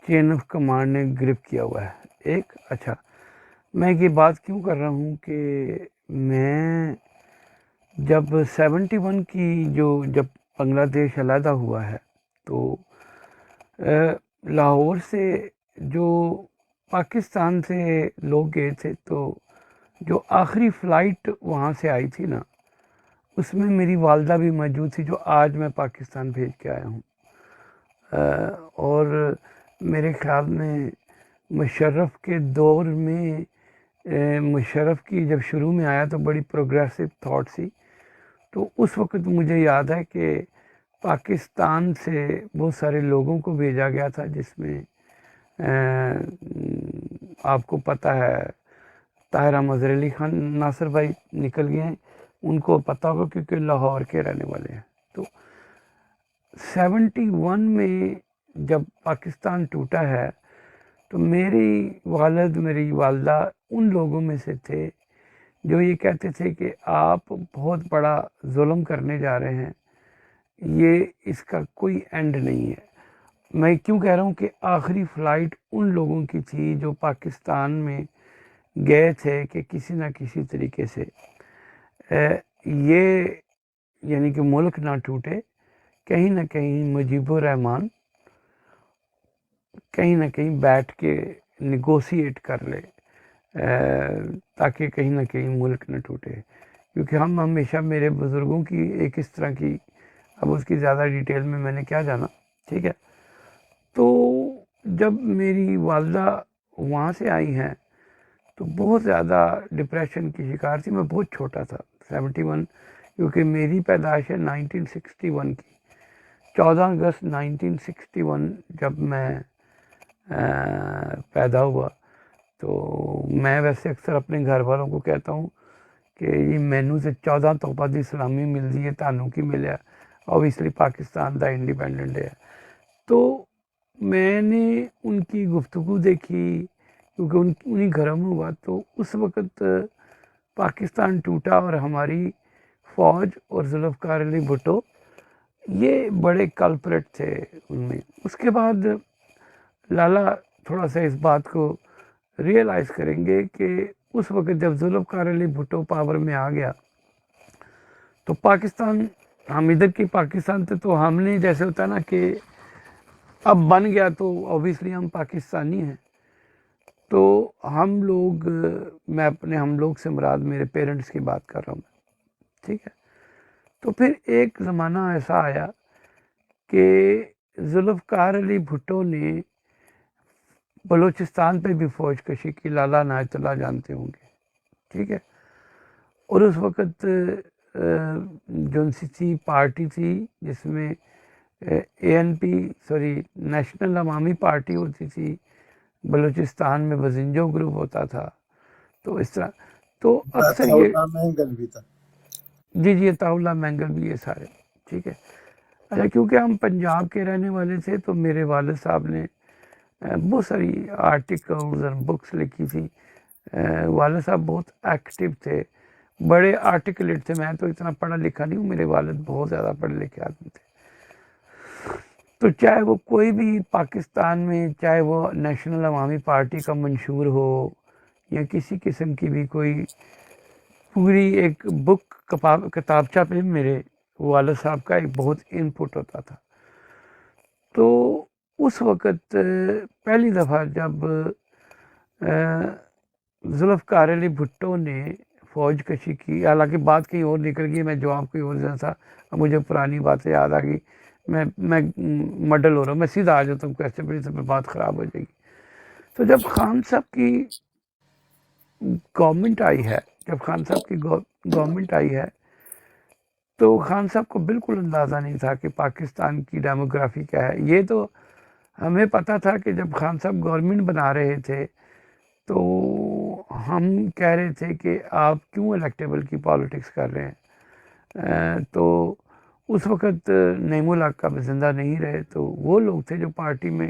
چین آف کمانڈ نے گرپ کیا ہوا ہے. ایک اچھا میں یہ بات کیوں کر رہا ہوں کہ میں جب 71 کی جب بنگلہ دیش علیحدہ ہوا ہے تو لاہور سے جو پاکستان سے لوگ گئے تھے تو جو آخری فلائٹ وہاں سے آئی تھی نا اس میں میری والدہ بھی موجود تھی جو آج میں پاکستان بھیج کے آیا ہوں. اور میرے خیال میں مشرف کے دور میں مشرف کی جب شروع میں آیا تو بڑی پروگریسو تھاٹ سی. تو اس وقت مجھے یاد ہے کہ پاکستان سے بہت سارے لوگوں کو بھیجا گیا تھا جس میں آپ کو پتہ ہے طاہر احمد علی خان ناصر بھائی نکل گئے ہیں, ان کو پتہ ہوگا کیونکہ لاہور کے رہنے والے ہیں. تو 71 میں جب پاکستان ٹوٹا ہے تو میری والد میری والدہ ان لوگوں میں سے تھے جو یہ کہتے تھے کہ آپ بہت بڑا ظلم کرنے جا رہے ہیں, یہ اس کا کوئی اینڈ نہیں ہے. میں کیوں کہہ رہا ہوں کہ آخری فلائٹ ان لوگوں کی تھی جو پاکستان میں گئے تھے کہ کسی نہ کسی طریقے سے یہ یعنی کہ ملک نہ ٹوٹے, کہیں نہ کہیں مجیب الرحمان کہیں نہ کہیں بیٹھ کے نیگوسیٹ کر لے تاکہ کہیں نہ کہیں ملک نہ ٹوٹے. کیونکہ ہم ہمیشہ میرے بزرگوں کی ایک اس طرح کی, اب اس کی زیادہ ڈیٹیل میں نے کیا جانا, ٹھیک ہے. تو جب میری والدہ وہاں سے آئی ہیں تو بہت زیادہ ڈپریشن کی شکار تھی. میں بہت چھوٹا تھا 71 کیونکہ میری پیدائش ہے 1961 کی, 14 اگست 1961 جب میں پیدا ہوا. تو میں ویسے اکثر اپنے گھر والوں کو کہتا ہوں کہ یہ مینو سے 14 توپا دی سلامی ملتی ہے تانوں کی ملیا, اوبیسلی پاکستان دا انڈیپینڈنٹ ہے. تو میں نے ان کی گفتگو دیکھی کیونکہ انہی گھروں میں ہوا. تو اس وقت پاکستان ٹوٹا اور ہماری فوج اور ذوالفقار علی بھٹو یہ بڑے کلپریٹ تھے ان میں. اس کے بعد لالا تھوڑا سا اس بات کو ریئلائز کریں گے کہ اس وقت جب ذوالفقار علی بھٹو پاور میں آ گیا تو پاکستان, ہم ادھر کی پاکستان تھے تو ہم نے جیسے ہوتا ہے نا کہ اب بن گیا تو اوبیسلی ہم پاکستانی ہیں. تو ہم لوگ, میں اپنے ہم لوگ سے مراد میرے پیرنٹس کی بات کر رہا ہوں, ٹھیک ہے. تو پھر ایک زمانہ ایسا آیا کہ ذوالفقار علی بھٹو نے بلوچستان پہ بھی فوج کشی کی, لالا عنایت اللہ جانتے ہوں گے, ٹھیک ہے. اور اس وقت جو سی پارٹی تھی جس میں ANP نیشنل عوامی پارٹی ہوتی تھی, بلوچستان میں بزنجو گروپ ہوتا تھا. تو اس طرح تو اکثر یہ مینگل بھی تھا, جی عطا اللہ مینگل بھی, یہ سارے, ٹھیک ہے. اچھا کیونکہ ہم پنجاب کے رہنے والے تھے تو میرے والد صاحب نے بہت ساری آرٹیکلز اور بکس لکھی تھی. والد صاحب بہت ایکٹیو تھے, بڑے آرٹیکلیٹ تھے. میں تو اتنا پڑھا لکھا نہیں ہوں, میرے والد بہت زیادہ پڑھے لکھے آدمی تھے. تو چاہے وہ کوئی بھی پاکستان میں, چاہے وہ نیشنل عوامی پارٹی کا منشور ہو یا کسی قسم کی بھی کوئی پوری ایک بک کتابچہ پہ میرے والد صاحب کا ایک بہت انپٹ ہوتا تھا. تو اس وقت پہلی دفعہ جب ذوالفقار علی بھٹو نے فوج کشی کی, حالانکہ بات کہیں اور نکل گئی, میں جواب کوئی اور دینا تھا, اب مجھے پرانی باتیں یاد آ گئی, میں مڈل ہو رہا ہوں. میں سیدھا آ جاتا ہوں کویسچن پہ, سے بات خراب ہو جائے گی. تو جب خان صاحب کی گورنمنٹ آئی ہے, جب خان صاحب کی گورنمنٹ آئی ہے تو خان صاحب کو بالکل اندازہ نہیں تھا کہ پاکستان کی ڈیموگرافی کیا ہے. یہ تو ہمیں پتہ تھا کہ جب خان صاحب گورنمنٹ بنا رہے تھے تو ہم کہہ رہے تھے کہ آپ کیوں الیکٹیبل کی پالیٹکس کر رہے ہیں. تو اس وقت نعیم الحق کا زندہ نہیں رہے, تو وہ لوگ تھے جو پارٹی میں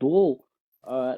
2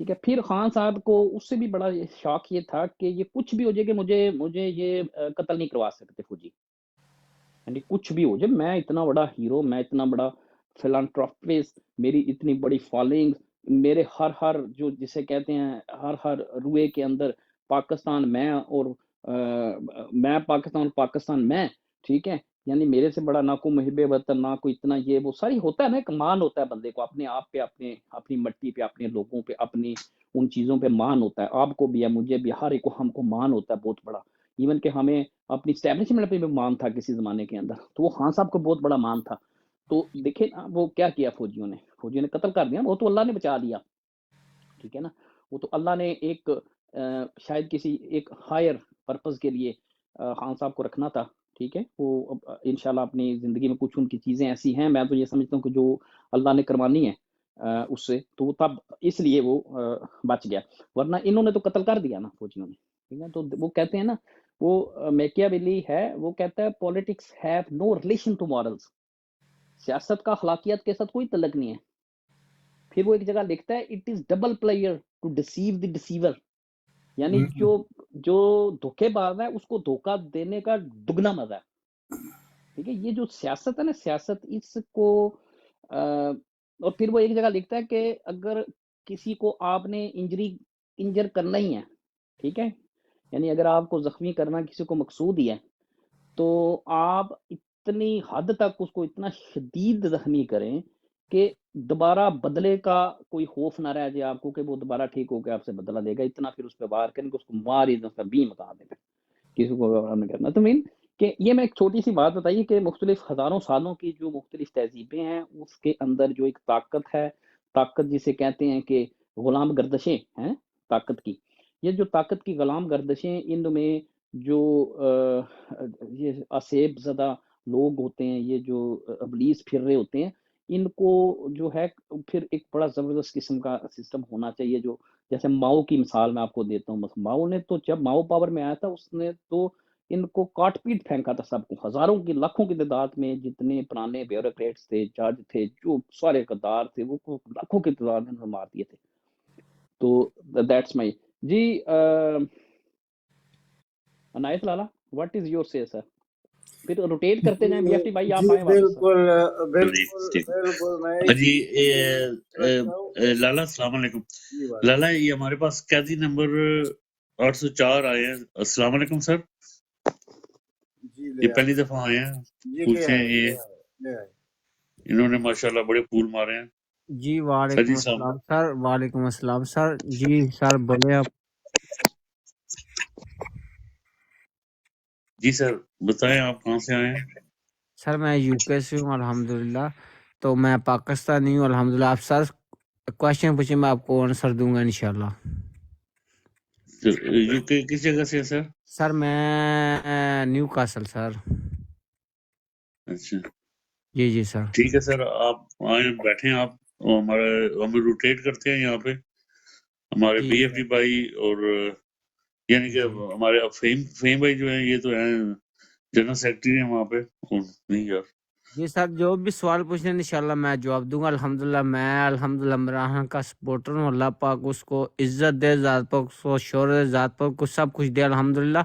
ٹھیک ہے. پھر خان صاحب کو اس سے بھی بڑا شوق یہ تھا کہ یہ کچھ بھی ہو جائے کہ مجھے یہ قتل نہیں کروا سکتے فوجی، یعنی کچھ بھی ہو جائے، میں اتنا بڑا ہیرو، میں اتنا بڑا فلانٹروپسٹ، میری اتنی بڑی فالوئنگ، میرے ہر جو جسے کہتے ہیں ہر روئے کے اندر پاکستان میں، اور میں پاکستان میں، ٹھیک ہے. یعنی میرے سے بڑا نہ کوئی محب وطن، نہ کوئی اتنا یہ وہ ساری ہوتا ہے نا، ایک مان ہوتا ہے بندے کو اپنے آپ پہ، اپنی مٹی پہ، اپنے لوگوں پہ، اپنی ان چیزوں پہ مان ہوتا ہے. آپ کو بھی ہے، مجھے بھی، ہر ایک کو، ہم کو مان ہوتا ہے بہت بڑا. ایون کہ ہمیں اپنی اسٹیبلشمنٹ پہ بھی مان تھا کسی زمانے کے اندر، تو وہ خان صاحب کو بہت بڑا مان تھا. تو دیکھیں نا وہ کیا کیا فوجیوں نے قتل کر دیا، وہ تو اللہ نے بچا لیا، ٹھیک ہے نا. وہ تو اللہ نے ایک شاید کسی ایک ہائر پرپز کے لیے خان صاحب کو رکھنا تھا، ٹھیک ہے. وہ انشاءاللہ اپنی زندگی میں کچھ ان کی چیزیں ایسی ہیں، میں تو یہ سمجھتا ہوں کہ جو اللہ نے کروانی ہے اس سے، تو وہ تب اس لیے وہ بچ گیا، ورنہ انہوں نے تو قتل کر دیا نا فوجیوں نے، ٹھیک ہے. تو وہ کہتے ہیں نا، وہ میکیاویلی ہے، وہ کہتا ہے politics have no relation to morals, سیاست کا اخلاقیات کے ساتھ کوئی تعلق نہیں ہے. پھر وہ ایک جگہ لکھتا ہے it is double pleasure to deceive the deceiver, یعنی جو دھوکے باز ہے اس کو دھوکہ دینے کا دگنا مزہ ہے، ٹھیک ہے. یہ جو سیاست ہے نا، سیاست اس کو اور پھر وہ ایک جگہ لکھتا ہے کہ اگر کسی کو آپ نے انجر کرنا ہی ہے، ٹھیک ہے، یعنی اگر آپ کو زخمی کرنا کسی کو مقصود ہی ہے، تو آپ اتنی حد تک اس کو اتنا شدید زخمی کریں کہ دوبارہ بدلے کا کوئی خوف نہ رہ جائے آپ کو، کہ وہ دوبارہ ٹھیک ہو کے آپ سے بدلہ لے گا. اتنا پھر اس پہ وار کریں کہ اس کو مار ہی دیں، بھی مکا دیں، کسی کو وار نہیں کرنا. تو مین کہ یہ میں ایک چھوٹی سی بات بتائیے کہ مختلف ہزاروں سالوں کی جو مختلف تہذیبیں ہیں، اس کے اندر جو ایک طاقت ہے، طاقت جسے کہتے ہیں کہ غلام گردشیں ہیں طاقت کی، یہ جو طاقت کی غلام گردشیں، ان میں جو یہ آسیب زدہ لوگ ہوتے ہیں، یہ جو ابلیس پھر رہے ہوتے ہیں، ان کو جو ہے پھر ایک بڑا زبردست قسم کا سسٹم ہونا چاہیے. جو جیسے ماؤ کی مثال میں آپ کو دیتا ہوں، بس ماؤ نے تو جب ماؤ پاور میں آیا تھا، اس نے تو ان کو کاٹ پیٹ پھینکا تھا سب کو، ہزاروں کی لاکھوں کی تعداد میں جتنے پرانے بیوروکریٹس تھے، جج تھے، جو سارے غدار تھے، وہ لاکھوں کی تعداد میں مار دیے تھے. تو that's my G. Inayat Lala, what is your سے سر؟ پھر روٹیٹ کرتے جائیں. بی ایف ٹی بھائی آپ جی آئیں واپس سر. بالکل میں ایک جی کرتا ہوں. لالا السلام علیکم. جی وعلیکم. لالا یہ ہمارے پاس قیدی نمبر 804 آئے ہیں. السلام علیکم سر. جی یہ پہلی دفعہ آئے ہیں، جی پوچھیں یہ لے آئے. انہوں نے ماشاءاللہ بڑے پھول مارے ہیں. جی وعلیکم سجی صاحب السلام سر. وعلیکم السلام سر. جی سر بولے آپ. جی سر بتائیں آپ کہاں سے آئے ہیں؟ سر میں یو کے سے ہوں الحمدللہ. تو میں پاکستانی ہوں الحمدللہ. آپ سر کوشچن پوچھیں، میں آپ کو آنسر دوں گا انشاءاللہ. یو کے کس جگہ سے ہے سر؟ سر میں نیو کاسل سر. اچھا جی سر. ٹھیک ہے سر، آپ آئیں بیٹھیں، آپ ہمیں روٹیٹ کرتے ہیں یہاں پہ. ہمارے جی بی ایف ڈی بھائی اور یعنی کہ جی ہمارے فہیم بھائی جو ہیں، یہ تو ہیں جنرل سیکرٹری ہیں وہاں پہ. نہیں یار جی سر، جو بھی سوال پوچھیں انشاءاللہ میں جواب دوں گا. الحمدللہ میں عمران کا سپورٹر ہوں. اللہ پاک اس کو عزت دے، ذات پاک اس کو شہرت، ذات پاک کو سب کچھ دے الحمدللہ.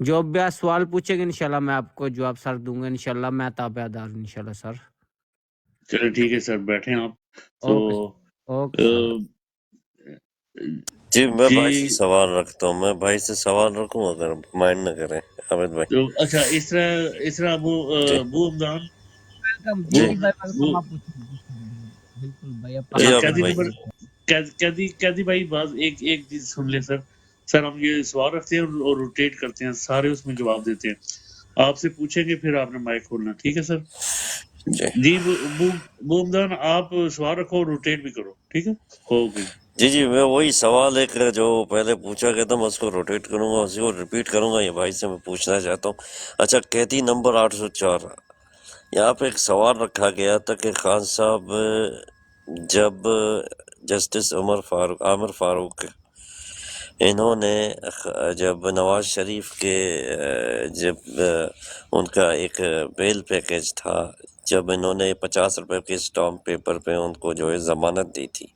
جو بھی آپ سوال پوچھیں گے انشاءاللہ میں آپ کو جواب سر دوں گا انشاءاللہ. میں تابع دار ہوں انشاءاللہ سر. چلے ٹھیک ہے سر، بیٹھیں آپ. تو اوکے سر. جی میں بھائی سے جی سوال رکھتا ہوں، میں بھائی سے سوال رکھوں اگر مائنڈ نہ کریں حامد بھائی. تو اچھا اس طرح جی ابو حمدان ویلکم جی جی بھائی، ویلکم. آپ پوچھیں بالکل بھائی، آپ جی اچھا عابد قیدی بھائی. نمبر قیدی بھائی بات ایک چیز سن لیں سر ہم یہ سوال رکھتے ہیں اور روٹیٹ کرتے ہیں، سارے اس میں جواب دیتے ہیں. آپ سے پوچھیں گے پھر آپ نے مائک کھولنا، ٹھیک ہے سر؟ جی جی ابو حمدان آپ سوال رکھو اور روٹیٹ بھی کرو، ٹھیک ہے؟ اوکے. جی میں وہی سوال ایک جو پہلے پوچھا گیا تھا میں اس کو روٹیٹ کروں گا، اسی کو ریپیٹ کروں گا. یہ بھائی سے میں پوچھنا چاہتا ہوں. اچھا قیدی نمبر 804، یہاں پہ ایک سوال رکھا گیا تھا کہ خان صاحب جب جسٹس عامر فاروق انہوں نے جب نواز شریف کے جب ان کا ایک بیل پیکیج تھا جب انہوں نے 50 روپے کے اسٹامپ پیپر پہ ان کو جو ہے ضمانت دی تھی،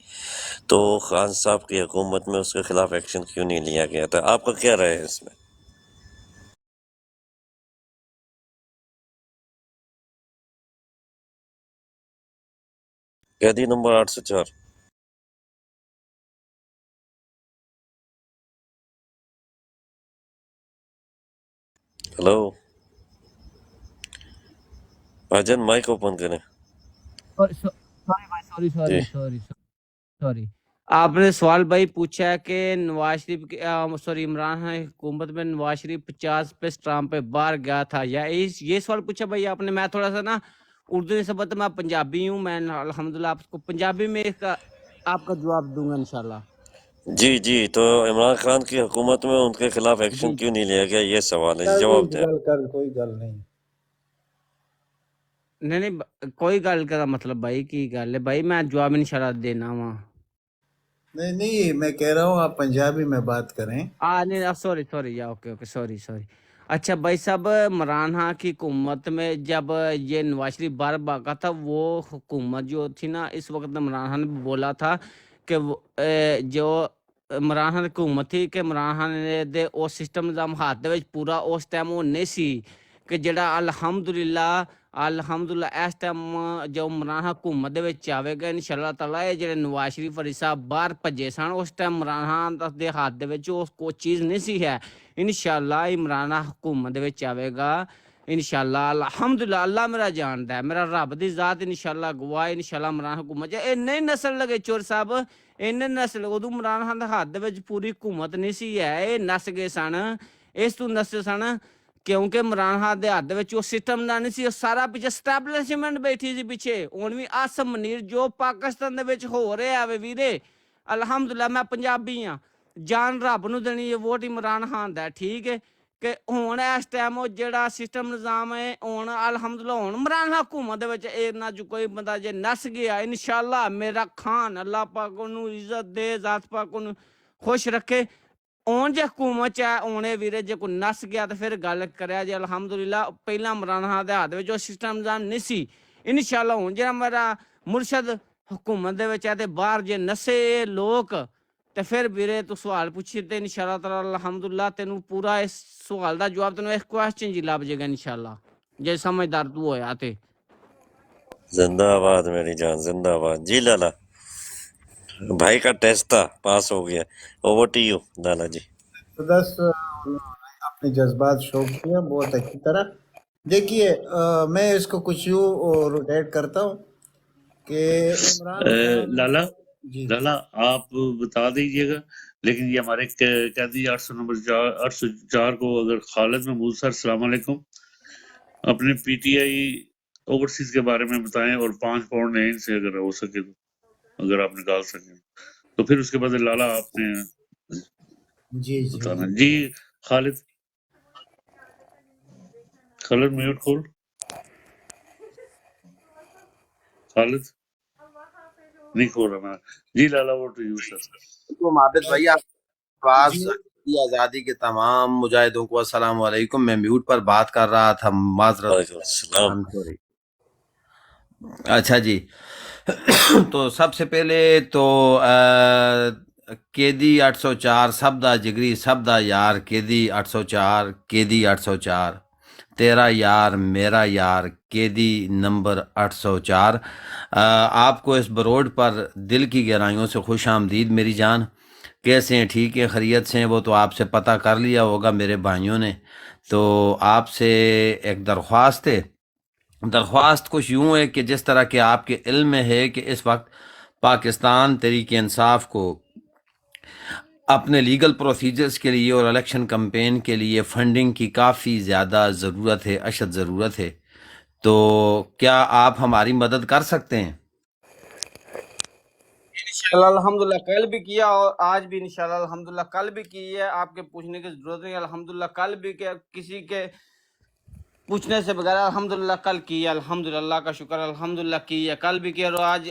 تو خان صاحب کی حکومت میں اس کے خلاف ایکشن کیوں نہیں لیا گیا تھا؟ آپ کا کیا رائے ہے اس میں؟ قیدی نمبر 804۔ ہلو بھاجن، مائک اوپن کریں۔ سوری بھائی، سوری جی سوری سوری سوری آپ نے سوال بھائی پوچھا ہے کہ نواز شریف سوری عمران خان کی حکومت میں نواز شریف 50 پہ اسٹامپ پہ باہر گیا تھا یا یہ سوال پوچھا بھائی آپ نے؟ میں تھوڑا سا نا اردو نسبت میں پنجابی ہوں، میں الحمدللہ آپ کو پنجابی میں آپ کا جواب دوں گا انشاءاللہ۔ جی جی، تو عمران خان کی حکومت میں ان کے خلاف ایکشن جی کیوں نہیں لیا گیا، یہ سوال ہے جی، کوئی جواب دیں۔ گل کر کوئی گل نہیں. نہیں کوئی گل کا مطلب بھائی کی گل ہے بھائی، میں جواب انشاءاللہ دینا وا۔ نہیں میں کہہ رہا ہوں آپ پنجابی میں بات کریں. نہیں سوری یا اوکے سوری۔ اچھا بھائی صاحب، عمران خان کی حکومت میں جب یہ نواز شریف باہر بھاگا تھا، وہ حکومت جو تھی نا، اس وقت عمران خان نے بولا تھا کہ جو عمران خان کی حکومت تھی کہ عمران خان نے وہ سسٹم نظام ہاتھ دے وچ پورا اس ٹائم وہ نہیں سی کہ جڑا الحمدللہ اس ٹائم جو عمران خان حکومت دے وچ آوے گا انشاءاللہ تعالیٰ، یہ جڑے نواز شریف علی صاحب باہر بھجے سن اس ٹائم عمران خان دے ہاتھ دے وچ کوئی چیز نہیں سی ہے۔ انشاءاللہ عمران خان حکومت دے وچ آوے گا انشاءاللہ، الحمدللہ، اللہ میرا جاندا ہے، میرا رب دی ذات انشاءاللہ گواہ، انشاءاللہ عمران حکومت اے نئی نسل لگے چور صاحب، انہیں نسل ادو عمران خان دے ہاتھ دے وچ پوری حکومت نہیں سی ہے، اے نس گئے سن، اس تو نس سن کیونکہ عمران خان دے ہاتھ دے وچ وہ سسٹم نہ نہیں سی، سارا پیچھے اسٹیبلشمنٹ بیٹھی سی پیچھے۔ ہن وی آسم منیر جو پاکستان دے وچ ہو رہا ہے ویرے، الحمدللہ میں پنجابی ہاں، جان رب نو دینی یہ ووٹ عمران خان دا، ٹھیک ہے کہ ہن اس ٹائم وہ جڑا سسٹم نظام ہے ہن الحمدللہ ہن عمران خان حکومت دے وچ نہ جو کوئی بندہ جے نس گیا، انشاءاللہ میرا خان اللہ پاک انہوں عزت دے، ذات پاک انہوں خوش رکھے۔ اون جے حکومت ہے اونے ویرے جے کوئی نس گیا تو پھر گل کریا جی الحمدللہ، پہلا عمران خان دے ہاتھ وچ جو سسٹم نظام نہیں سی، انشاءاللہ ہن جڑا میرا مرشد حکومت دے وچ ہے تے باہر جے نسے لوگ تے پھر ویرے تو سوال پوچھی تے انشاءاللہ تعالی الحمدللہ تینوں پورا اس سوال دا جواب تینوں اس کوسچن جی لب جے گا انشاءاللہ، جے سمجھدار تو ہویا تے۔ زندہ آباد میری جان، زندہ آباد۔ جی لالا بھائی کا ٹیسٹ تھا، پاس ہو گیا۔ اوور ٹو یو لالا جی۔ تو بس اپنے جذبات شوق کیا بہت اچھی طرح. دیکھیے میں اس کو کچھ یوں روٹیٹ کرتا ہوں کہ عمران خان جی لالا آپ بتا دیجئے گا، لیکن یہ ہمارے قیدی 800 نمبر 804 کو اگر خالد محمود سر السلام علیکم اپنے پی ٹی آئی اوورسیز کے بارے میں بتائیں، اور 5 پاؤنڈ ہیں ان سے اگر ہو سکے تو، اگر آپ نکال سکیں تو پھر اس کے بعد لالا آپ نے جی بتانا۔ جی خالد میوٹ کھول، خالد نہیں کھول رہا میں۔ جی لالا وہ ٹو یو سر۔ عابد بھائی آپ آواز جی کی آزادی کے تمام مجاہدوں کو السلام علیکم۔ میں میوٹ پر بات کر رہا تھا، معذرت۔ وعلیکم السلام۔ اچھا جی، تو سب سے پہلے تو قیدی 804 سبدا جگری سبدا یار، قیدی 804 قیدی 804 تیرا یار میرا یار، قیدی نمبر 804۔ آپ کو اس بروڈ پر دل کی گہرائیوں سے خوش آمدید میری جان۔ کیسے ہیں؟ ٹھیک ہے، خیریت سے ہیں؟ وہ تو آپ سے پتہ کر لیا ہوگا میرے بھائیوں نے۔ تو آپ سے ایک درخواست کچھ یوں ہے کہ جس طرح کہ آپ کے علم میں ہے کہ اس وقت پاکستان تحریک انصاف کو اپنے لیگل پروسیجرز کے لیے اور الیکشن کمپین کے لیے فنڈنگ کی کافی زیادہ ضرورت ہے، اشد ضرورت ہے، تو کیا آپ ہماری مدد کر سکتے ہیں؟ انشاءاللہ الحمدللہ کل بھی کیا اور آج بھی انشاءاللہ الحمدللہ کل بھی کی ہے، آپ کے پوچھنے کی ضرورت نہیں، الحمدللہ کل بھی کہ کسی کے پوچھنے سے بغیر الحمدللہ کل کی ہے، الحمدللہ اللہ کا شکر، الحمدللہ کی ہے، کل بھی کیا اور آج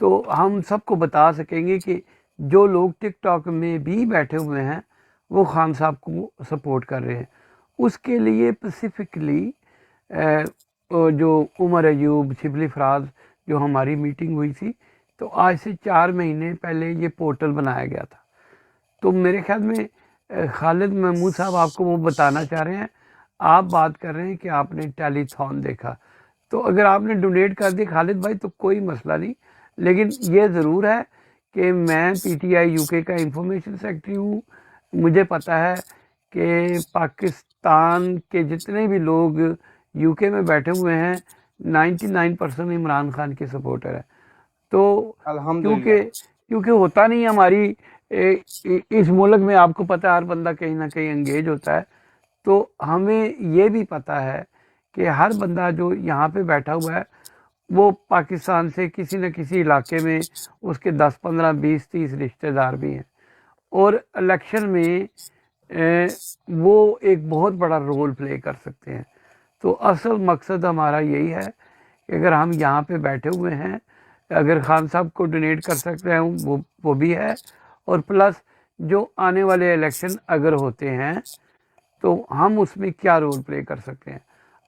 تو ہم سب کو بتا سکیں گے کہ جو لوگ ٹک ٹاک میں بھی بیٹھے ہوئے ہیں وہ خان صاحب کو سپورٹ کر رہے ہیں. اس کے لیے اسپیسیفکلی جو عمر ایوب، شبلی فراز، جو ہماری میٹنگ ہوئی تھی، تو آج سے 4 مہینے پہلے یہ پورٹل بنایا گیا تھا. تو میرے خیال میں خالد محمود صاحب آپ کو وہ بتانا چاہ رہے ہیں. آپ بات کر رہے ہیں کہ آپ نے ٹیلی تھون دیکھا، تو اگر آپ نے ڈونیٹ کر دی خالد بھائی تو کوئی مسئلہ نہیں، لیکن یہ ضرور ہے کہ میں پی ٹی آئی یو کے کا انفارمیشن سیکرٹری ہوں. مجھے پتہ ہے کہ پاکستان کے جتنے بھی لوگ یو کے میں بیٹھے ہوئے ہیں 99% عمران خان کے سپورٹر ہیں. تو الحمدللہ. کیونکہ ہوتا نہیں ہماری اس ملک میں، آپ کو پتہ ہے ہر بندہ کہیں نہ کہیں انگیج ہوتا ہے، تو ہمیں یہ بھی پتہ ہے کہ ہر بندہ جو یہاں پہ بیٹھا ہوا ہے وہ پاکستان سے کسی نہ کسی علاقے میں اس کے 10 15 20 30 رشتہ دار بھی ہیں، اور الیکشن میں وہ ایک بہت بڑا رول پلے کر سکتے ہیں. تو اصل مقصد ہمارا یہی ہے کہ اگر ہم یہاں پہ بیٹھے ہوئے ہیں، اگر خان صاحب کو ڈونیٹ کر سکتے ہیں وہ بھی ہے، اور پلس جو آنے والے الیکشن اگر ہوتے ہیں تو ہم اس میں کیا رول پلے کر سکتے ہیں.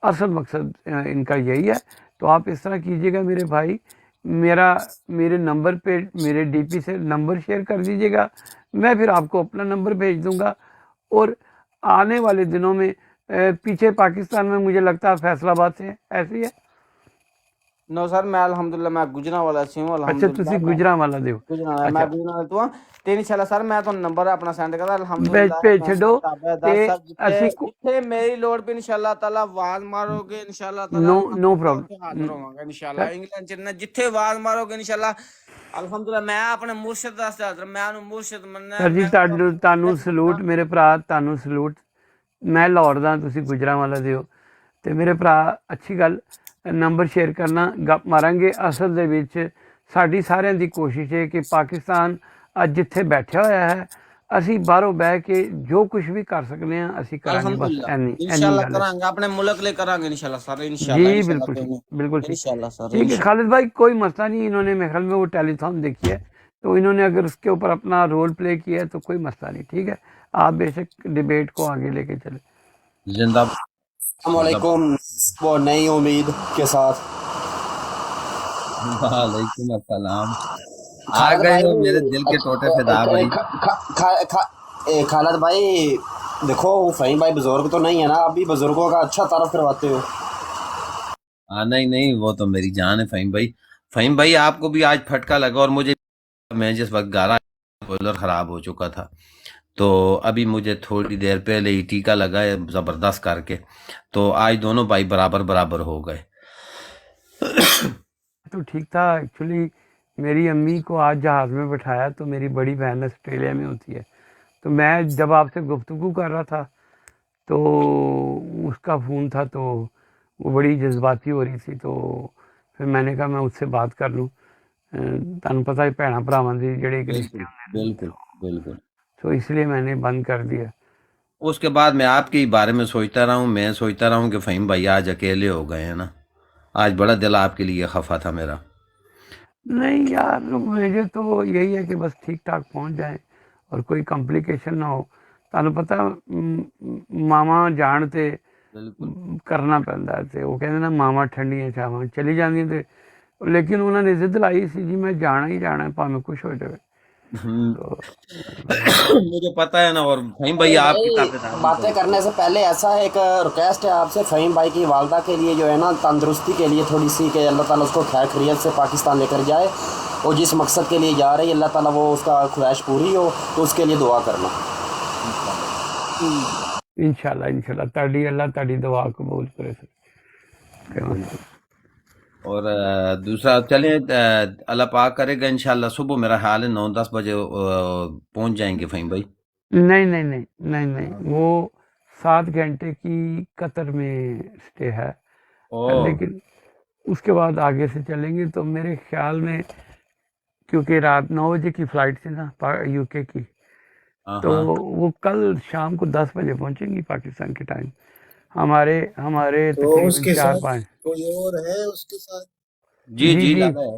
اصل مقصد ان کا یہی ہے. تو آپ اس طرح کیجئے گا میرے بھائی، میرے نمبر پہ میرے ڈی پی سے نمبر شیئر کر دیجئے گا، میں پھر آپ کو اپنا نمبر بھیج دوں گا. اور آنے والے دنوں میں پیچھے پاکستان میں مجھے لگتا ہے فیصل آباد سے ایسے ہی ہے. نو سر میں الحمدللہ میں گجرا والا سے ہوں. اچھا تسی گجرا والا دیو. میں اچھا گجرا والا تو ہوں. تے انشاءاللہ سر میں تمہیں نمبر اپنا سینڈ کردا. الحمدللہ بھیج چھڈو تے اسی جتھے میری لوڑ پہ انشاءاللہ تعالی آواز مارو گے انشاءاللہ تعالی نو پرابلم حاضر ہوواں گا انشاءاللہ. انگلینڈ چ جتھے آواز مارو گے انشاءاللہ الحمدللہ میں اپنے مرشد واسطے حاضر. میں انو مرشد مننا. سر جی تانوں سلوٹ میرے بھرا، تانوں سلوٹ. میں لاہور دا، تسی گجرا والا دیو. تے میرے بھرا اچھی گل، نمبر شیئر کرنا، گپ ماریں گے. اصل دے وچ ساڈی سارے دی کوشش ہے کہ پاکستان اج جتھے بیٹھا ہویا ہے اسی باہروں بہ کے جو کچھ بھی کر سکنے ہیں اسی کریں گے. بس انشاءاللہ کریں گے، اپنے ملک لے کریں گے انشاءاللہ سر. انشاءاللہ جی بالکل بالکل ٹھیک. انشاءاللہ سر. ٹھیک ہے خالد بھائی، کوئی مسئلہ نہیں. انہوں نے میرے خیال میں وہ ٹیلی تھون دیکھی ہے، تو انہوں نے اگر اس کے اوپر اپنا رول پلے کیا ہے تو کوئی مسئلہ نہیں. ٹھیک ہے، آپ بے شک ڈیبیٹ کو آگے لے کے چلیں. زندہ السلام علیکم. وہ نئی امید کے ساتھ وعلیکم السلام. آ گئے ہو میرے دل کے ٹوٹے فدا بھائی. خالد بھائی دیکھو فہیم بھائی بزرگ تو نہیں ہے نا، آپ بھی بزرگوں کا اچھا تعارف کرواتے ہو. نہیں وہ تو میری جان ہے فہیم بھائی. فہیم بھائی آپ کو بھی آج پھٹکا لگا، اور مجھے میں جس وقت گا رہا بولر خراب ہو چکا تھا، تو ابھی مجھے تھوڑی دیر پہلے ہی ٹیکا لگا ہے زبردست کر کے، تو آج دونوں بھائی برابر ہو گئے. تو ٹھیک تھا. ایکچولی میری امی کو آج جہاز میں بٹھایا، تو میری بڑی بہن آسٹریلیا میں ہوتی ہے، تو میں جب آپ سے گفتگو کر رہا تھا تو اس کا فون تھا، تو وہ بڑی جذباتی ہو رہی تھی. تو پھر میں نے کہا میں اس سے بات کر لوں. تمہیں پتہ ہے بھیناں بھراواں دی جڑے ایک رشتے بالکل. تو اس لیے میں نے بند کر دیا. اس کے بعد میں آپ کے بارے میں سوچتا رہا ہوں کہ فہیم بھائی آج اکیلے ہو گئے ہیں نا. آج بڑا دل آپ کے لیے خفا تھا میرا. نہیں یار، مجھے تو یہی ہے کہ بس ٹھیک ٹھاک پہنچ جائیں اور کوئی کمپلیکیشن نہ ہو. تمہیں پتہ ماما جان تے کرنا پہنتا ہے. تے وہ کہتے نا ماما ٹھنڈیاں چھاواں چلی جاندیاں تے، لیکن انہوں نے ضد لائی سی جی میں جانا ہی جانا ہے پاویں کچھ ہو جائے. مجھے پتہ ہے نا. اور فہیم بھائی آپ کی باتیں کرنے سے پہلے ایسا ایک ریکویسٹ ہے آپ سے، فہیم بھائی کی والدہ کے لیے جو ہے نا تندرستی کے لیے تھوڑی سی، کہ اللہ تعالیٰ اس کو خیر خیریت سے پاکستان لے کر جائے، اور جس مقصد کے لیے جا رہی ہے اللہ تعالیٰ وہ اس کا خواہش پوری ہو، تو اس کے لیے دعا کرنا. انشاءاللہ تاڑی اللہ تاڑی دعا قبول کرے. اور دوسرا چلیں اللہ پاک کرے گا انشاءاللہ صبح میرا خیال ہے 9-10 بجے پہنچ جائیں گے فہیم بھائی. نہیں وہ 7 گھنٹے کی قطر میں سٹے ہے، لیکن اس کے بعد آگے سے چلیں گے. تو میرے خیال میں کیونکہ رات 9 بجے کی فلائٹ تھی نا یو کے کی، تو وہ کل شام کو 10 بجے پہنچیں گی پاکستان کے ٹائم. ہمارے تو اس کے تقریباً ساتھ 4-5 کوئی اور ہے اس کے ساتھ؟ جی لگا ہے.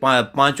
5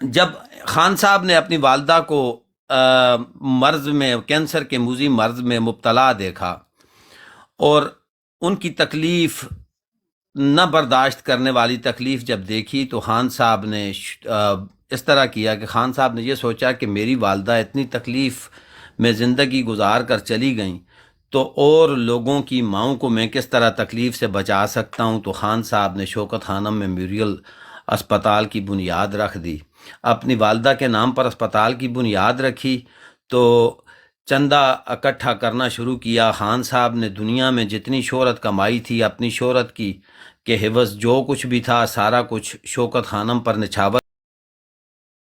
جب خان صاحب نے اپنی والدہ کو مرض میں کینسر کے موذی مرض میں مبتلا دیکھا اور ان کی تکلیف نہ برداشت کرنے والی تکلیف جب دیکھی تو خان صاحب نے اس طرح کیا کہ خان صاحب نے یہ سوچا کہ میری والدہ اتنی تکلیف میں زندگی گزار کر چلی گئیں تو اور لوگوں کی ماؤں کو میں کس طرح تکلیف سے بچا سکتا ہوں. تو خان صاحب نے شوکت خانم میموریل اسپتال کی بنیاد رکھ دی. اپنی والدہ کے نام پر اسپتال کی بنیاد رکھی تو چندہ اکٹھا کرنا شروع کیا. خان صاحب نے دنیا میں جتنی شہرت کمائی تھی اپنی شہرت کی کہ حوض جو کچھ بھی تھا سارا کچھ شوکت خانم پر نچھاور